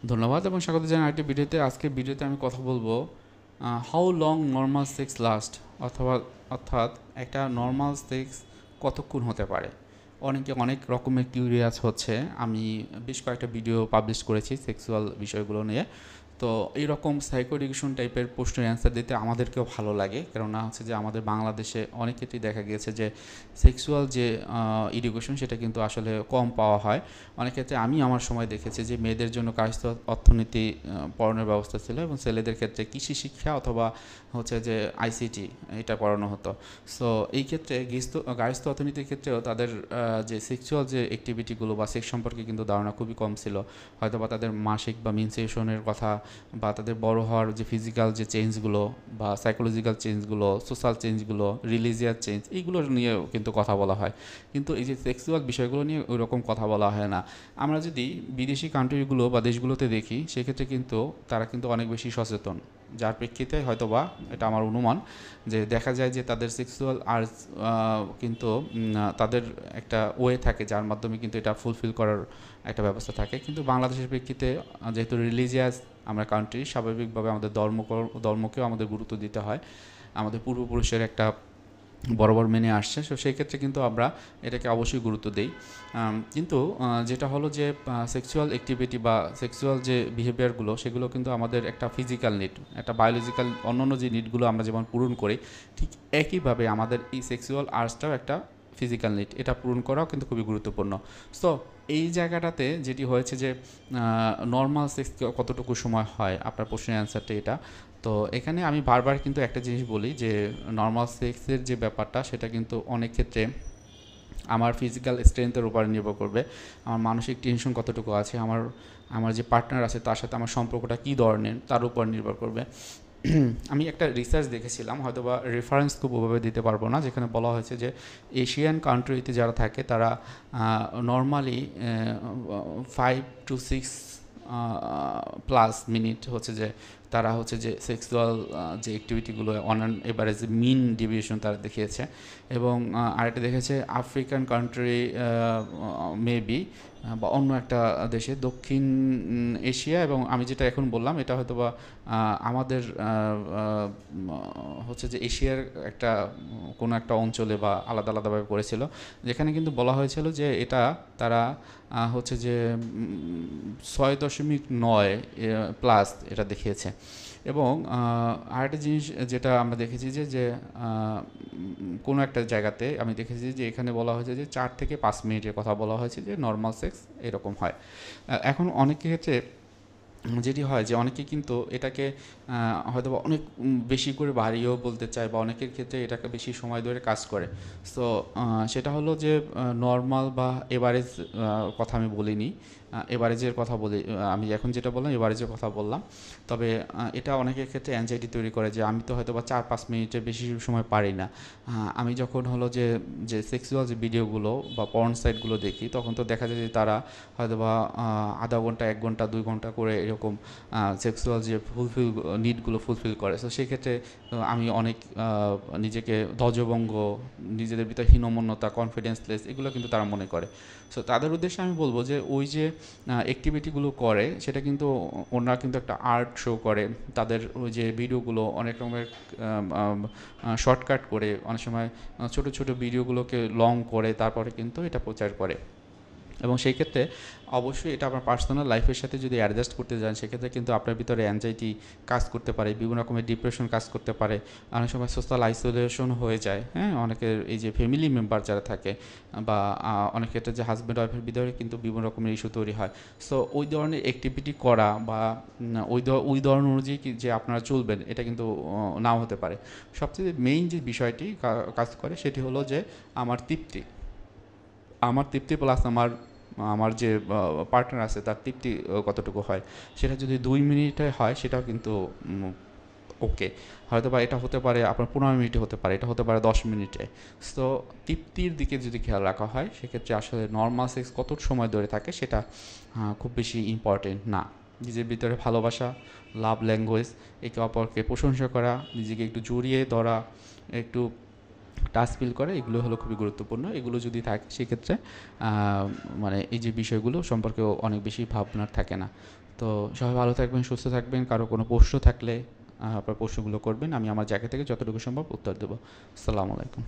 ধন্যবাদ এবং স্বাগত জানাই আরেকটি ভিডিওতে। আজকের ভিডিওতে আমি কথা বলবো how long normal sex last, অথবা অর্থাৎ একটা নর্মাল সেক্স কতক্ষণ হতে পারে। অনেকে অনেক রকমের কিউরিয়াস হচ্ছে। আমি বেশ কয়েকটা ভিডিও পাবলিশ করেছি সেক্সুয়াল বিষয়গুলো নিয়ে। তো এইরকম সাইকো এডুকেশন টাইপের প্রশ্নের অ্যান্সার দিতে আমাদেরকেও ভালো লাগে, কেননা হচ্ছে যে আমাদের বাংলাদেশে অনেক ক্ষেত্রেই দেখা গিয়েছে যে সেক্সুয়াল যে এডুকেশন সেটা কিন্তু আসলে কম পাওয়া হয়। অনেক ক্ষেত্রে আমি আমার সময় দেখেছি যে মেয়েদের জন্য কায়স্থ অর্থনীতি পড়ানোর ব্যবস্থা ছিল, এবং ছেলেদের ক্ষেত্রে কৃষি শিক্ষা অথবা হচ্ছে যে আইসিটি এটা পড়ানো হতো। সো এই ক্ষেত্রে গার্হস্থ্য অর্থনীতির ক্ষেত্রেও তাদের যে সেক্সুয়াল যে অ্যাক্টিভিটিগুলো বা সেক্স সম্পর্কে কিন্তু ধারণা খুবই কম ছিল। হয়তো বা তাদের মাসিক বা মেনস্ট্রুয়েশনের কথা, বা তাদের বড় হওয়ার যে ফিজিক্যাল যে চেঞ্জগুলো বা সাইকোলজিক্যাল চেঞ্জগুলো, সোশ্যাল চেঞ্জগুলো, রিলিজিয়াস চেঞ্জ, এইগুলো নিয়েও কিন্তু কথা বলা হয়। কিন্তু এই যে সেক্সুয়াল বিষয়গুলো নিয়ে ওই রকম কথা বলা হয় না। আমরা যদি বিদেশি কান্ট্রিগুলো বা দেশগুলোতে দেখি, সেক্ষেত্রে কিন্তু তারা কিন্তু অনেক বেশি সচেতন, যার প্রেক্ষিতে হয়তোবা এটা আমার অনুমান যে দেখা যায় যে তাদের সেক্সুয়াল আর্জ কিন্তু তাদের একটা ওয়ে থাকে যার মাধ্যমে কিন্তু এটা ফুলফিল করার একটা ব্যবস্থা থাকে। কিন্তু বাংলাদেশের প্রেক্ষিতে যেহেতু রিলিজিয়াস আমরা কান্ট্রি, স্বাভাবিকভাবে আমাদের ধর্মকেও আমাদের গুরুত্ব দিতে হয়। আমাদের পূর্বপুরুষের একটা বরাবর মেনে আসছে, সো সেই ক্ষেত্রে কিন্তু আমরা এটাকে অবশ্যই গুরুত্ব দিই। কিন্তু যেটা হলো যে সেক্সুয়াল অ্যাক্টিভিটি বা সেক্সুয়াল যে বিহেভিয়ারগুলো, সেগুলো কিন্তু আমাদের একটা ফিজিক্যাল নিড, একটা বায়োলজিক্যাল অন্যান্য যে নিডগুলো আমরা যেমন পূরণ করি, ঠিক একইভাবে আমাদের এই সেক্সুয়াল আর্টসটাও একটা ফিজিক্যাল নিড, এটা পূরণ করাও কিন্তু খুবই গুরুত্বপূর্ণ। সো এই জায়গাটাতে যেটি হয়েছে যে নর্মাল সেক্স কতটুকু সময় হয়, আপনার প্রশ্নের অ্যান্সারটা এটা। তো এখানে আমি বারবার কিন্তু একটা জিনিস বলি যে নর্মাল সেক্সের যে ব্যাপারটা, সেটা কিন্তু অনেক ক্ষেত্রে আমার ফিজিক্যাল স্ট্রেংথের উপর নির্ভর করবে, আমার মানসিক টেনশন কতটুকু আছে, আমার আমার যে পার্টনার আছে তার সাথে আমার সম্পর্কটা কী ধরনের, তার উপর নির্ভর করবে। আমি একটা রিসার্চ দেখেছিলাম, হয়তো বা রেফারেন্স খুব ওভাবে দিতে পারবো না, যেখানে বলা হয়েছে যে এশিয়ান কান্ট্রিতে যারা থাকে তারা নর্মালি 5 to 6 প্লাস মিনিট হচ্ছে যে তারা হচ্ছে যে সেক্সুয়াল যে অ্যাক্টিভিটিগুলো on an average mean deviation তারা দেখিয়েছে। এবং আরেকটা দেখেছে আফ্রিকান কান্ট্রি মেবি, বা অন্য একটা দেশে, দক্ষিণ এশিয়া, এবং আমি যেটা এখন বললাম এটা হয়তো বা আমাদের হচ্ছে যে এশিয়ার একটা কোনো একটা অঞ্চলে বা আলাদা আলাদাভাবে করেছিল, যেখানে কিন্তু বলা হয়েছিল যে এটা তারা হচ্ছে যে 6.9 প্লাস এটা দেখিয়েছে। এবং আরেকটা জিনিস যেটা আমরা দেখেছি যে কোনো একটা জায়গাতে আমি দেখেছি যে এখানে বলা হয়েছে যে 4 থেকে 5 মিনিটের কথা বলা হয়েছে যে নর্মাল সেক্স এরকম হয়। এখন অনেকের ক্ষেত্রে যেটি হয় যে অনেকে কিন্তু এটাকে হয়তো অনেক বেশি করে বাড়িয়েও বলতে চায়, বা অনেকের ক্ষেত্রে এটাকে বেশি সময় ধরে কাজ করে। সো সেটা হলো যে নর্মাল বা এভারেজ কথা আমি বলিনি, এভারেজের কথা বলি। আমি এখন যেটা বললাম এভারেজের কথা বললাম। তবে এটা অনেকের ক্ষেত্রে অ্যাংজাইটি তৈরি করে যে আমি তো হয়তো বা 4-5 মিনিটের বেশি সময় পারি না। আমি যখন হলো যে যে সেক্সুয়াল যে ভিডিওগুলো বা পর্ন সাইটগুলো দেখি, তখন তো দেখা যায় যে তারা হয়তো বা আধা ঘন্টা, 1 ঘন্টা, 2 ঘন্টা করে এরকম সেক্সুয়াল যে নিডগুলো ফুলফিল করে। সো সেক্ষেত্রে আমি অনেক নিজেকে ধ্বজভঙ্গ, নিজেদের ভিতরে হীনমন্যতা, কনফিডেন্সলেস, এগুলো কিন্তু তারা মনে করে। সো তাদের উদ্দেশ্যে আমি বলবো যে ওই যে অ্যাক্টিভিটিগুলো করে, সেটা কিন্তু ওনারা কিন্তু একটা আর্ট শো করে। তাদের ওই যে ভিডিওগুলো অনেক রকমের শর্টকাট করে, অনেক সময় ছোট ছোট ভিডিওগুলোকে লং করে তারপরে কিন্তু এটা প্রচার করে। এবং সেই ক্ষেত্রে অবশ্যই এটা আপনার পার্সোনাল লাইফের সাথে যদি অ্যাডজাস্ট করতে যান, সেক্ষেত্রে কিন্তু আপনার ভিতরে অ্যাংজাইটি কাজ করতে পারে, বিভিন্ন রকমের ডিপ্রেশন কাজ করতে পারে, অনেক সময় সোশ্যাল আইসোলেশন হয়ে যায়। হ্যাঁ, অনেকের এই যে ফ্যামিলি মেম্বার যারা থাকে, বা অনেক ক্ষেত্রে যে হাজব্যান্ড ওয়াইফের ভিতরে কিন্তু বিভিন্ন রকমের ইস্যু তৈরি হয়। সো ওই ধরনের অ্যাক্টিভিটি করা বা ওই ধরনের অনুযায়ী যে আপনারা চলবেন, এটা কিন্তু নাও হতে পারে। সবচেয়ে মেইন যে বিষয়টি কাজ করে সেটি হলো যে আমার তৃপ্তি, আমার তৃপ্তি প্লাস আমার আমার যে পার্টনার আছে তার তৃপ্তি কতটুকু হয়। সেটা যদি 2 মিনিটে হয় সেটাও কিন্তু ওকে। হয়তো বা এটা হতে পারে আপনার 15 মিনিটে হতে পারে, এটা হতে পারে 10 মিনিটে। সো তৃপ্তির দিকে যদি খেয়াল রাখা হয়, সেক্ষেত্রে আসলে নর্মাল সেক্স কত সময় ধরে থাকে সেটা খুব বেশি ইম্পর্টেন্ট না। নিজের ভিতরে ভালোবাসা, লাভ ল্যাঙ্গুয়েজ, একে অপরকে প্রশংসা করা, নিজেকে একটু জড়িয়ে ধরা, একটু টাচ ফিল করে, এগুলো হলো খুবই গুরুত্বপূর্ণ। এগুলো যদি থাকে সেক্ষেত্রে মানে এই যে বিষয়গুলো সম্পর্কেও অনেক বেশি ভাবনার থাকে না। তো সবাই ভালো থাকবেন, সুস্থ থাকবেন। কারো কোনো প্রশ্ন থাকলে আপনার প্রশ্নগুলো করবেন, আমি আমার জায়গা থেকে যতটুকু সম্ভব উত্তর দেবো। আসসালামু আলাইকুম।